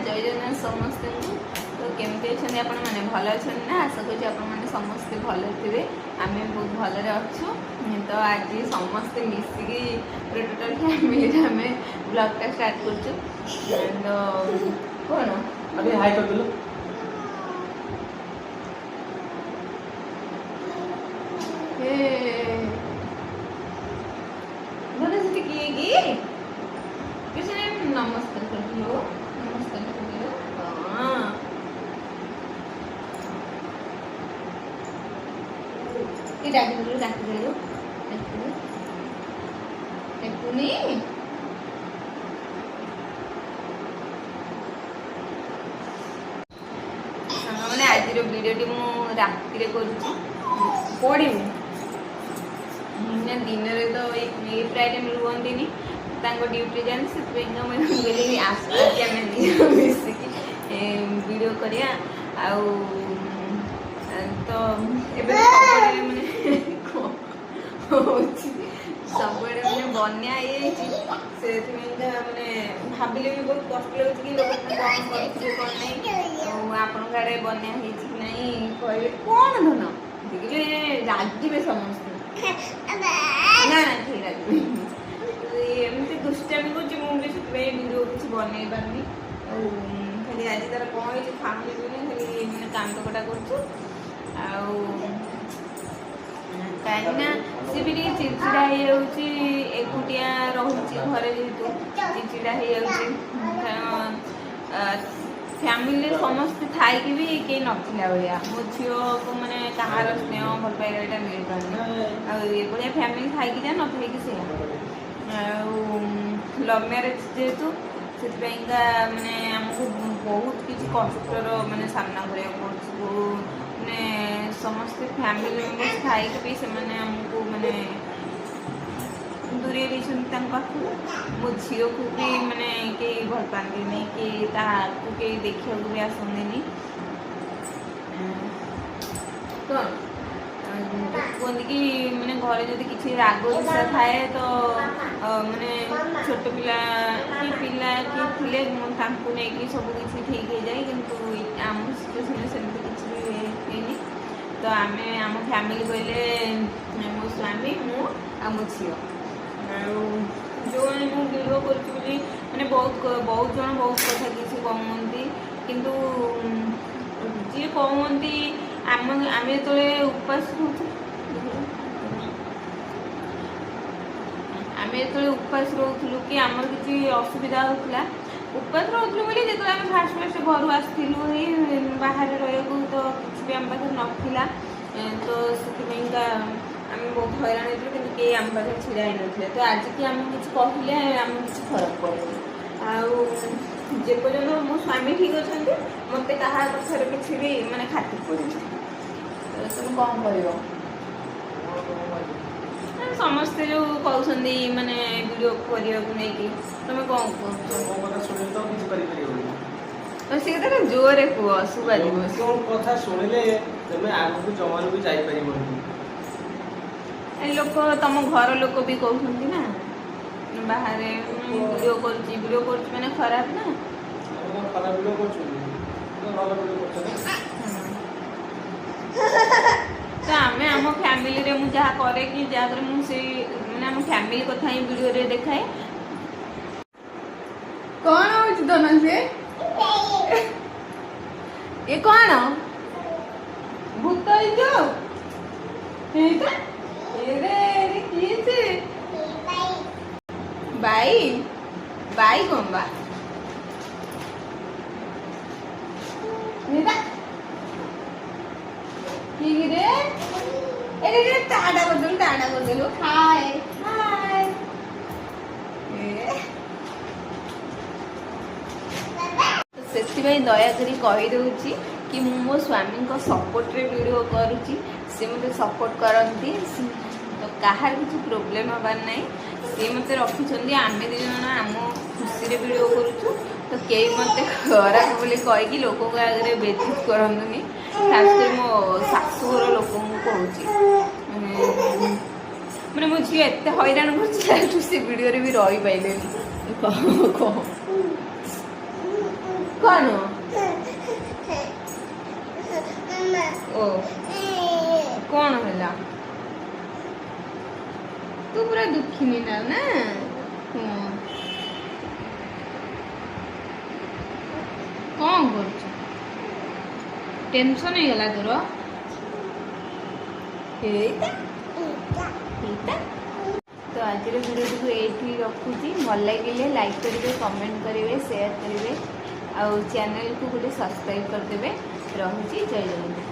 जय जगन्नाथ समस्त को। तो केमती अच्छे आपण मैंने भल अच्छा ना आशा करुँच आपने समस्ते भल थे आम भी बहुत भलरे अच्छु। तो आज समस्ते मिसिकी पूरा टोटाल फैमिली आम ब्लॉगटा स्टार्ट कर कौन अभी हाई कर दो किए किसी ने नमस्कार कर दियो नमस्कार कर दियो। हाँ ये डाक दो नहीं मैंने आज वीडियो मु राति करुँच पढ़ी दिन में तो ये प्राय टाइम रुहंती ड्यूटी जाने से मिसिकी वीडियो करिया तो सब मैंने बन्या से मैंने भाविले भी बहुत कष्ट लगे कि लोग कौन करे कौन नहीं आपण आड़े बन्या नहीं कहे कौन धन देखिए रागे समस्त ना ना ठीक एमती दुष्टामी कर वीडियो किसी बनई पारनी खाली आज तार कौन है खाऊनी खाली मैंने कांद कटा कर कहीं सी भी चिड़चिड़ा हो एकुटिया रोचे घरे जेहतु चिड़चिड़ा हो फैमिली समस्ते थी भी कई नथिला भाया मो झी को मैंने कहार स्नेह भल पाइबा यहाँ मिल पारे ये फैमिली थी जा न से लव मैरेज जेहेतु से मैंने आमको बहुत किसी कष्टर मैंने सामना करा मैंने समस्त फैमिली मेम्बर्स थी भी से आमको मैंने दूरे मो झी को भी मैंने कई भल पाती कि कई देखा भी आसती तो कहते कि मैंने घर जब किसी राग गुस्सा थाए तो मैंने छोट पिला पिला किए थे सब किसी ठीक हो जाए कि आम सिचुएसन सेमती किसी भी है तो आम आम फैमिली कहले मो स्वामी मु आ मो झी जो मैंने वीडियो करी मैंने बहुत जन बहुत कथा किसी कहती किंतु जी कहती आम जो उपास आम जो उपास रोलु कि आमर किसी असुविधा होता उपास रोलु बोली जो आम फास्ट फास्ट घर आसलु बाहर रहा तो किसी भी आम पाखे नाला तो से आम बहुत हैरान होती कि कई आम पाखे ढड़ा ही ना तो आज की आम किसी कहले आम किसी फरक पड़े जेपर्यंत मो स्वामी ठीक अच्छा मत क्या कथार किसी भी मैंने खातिर पड़े तुम कौन कर समस्ते जो कहते मैंने वीडियो करने को लेकिन तुम कौन कह सी कथा जोरे कह शुभा कथा शुणिले तुम आगे जमा भी जापर लोक तुम घर लोक भी कहते ना बाहर वीडियो कर मैंने खराब ना खराब वीडियो तो आम आम फैमिली रे मुझे जहाँ करे कि जहाँ मुझे मैंने आम फैमिली कथा ही वीडियो रे देखाए कौन हो दोनों से ये कौन भूत बाई बाई कौन बा टाटा कर देलु हाय हाय से दयाकोरी कहीदे कि मो स्वामी सपोर्ट रे वीडियो करुँची सी मत सपोर्ट करती तो कहार किसी प्रोब्लेम हबार ना सी मत रखी आम दीज आम खुशी वीडियो करुचु तो कई मत खराब बोली कहीकि लोक आगे बेजित करनी खासकर मो शाशुघर लोक कहूँ मैंने मो झी एत हैरान कर वीडियो भी रही पारे कह कौन ओ कौन होला तू पूरा दुखी नहीं ना कौन कर टेंशन ही गला तोर तो आज वीडियो को ये रखुची भल लगे लाइक करेंगे कमेंट करेंगे शेयर करेंगे आउ चैनल को गोटे सब्सक्राइब करदे रहुची जय जगन्नाथ।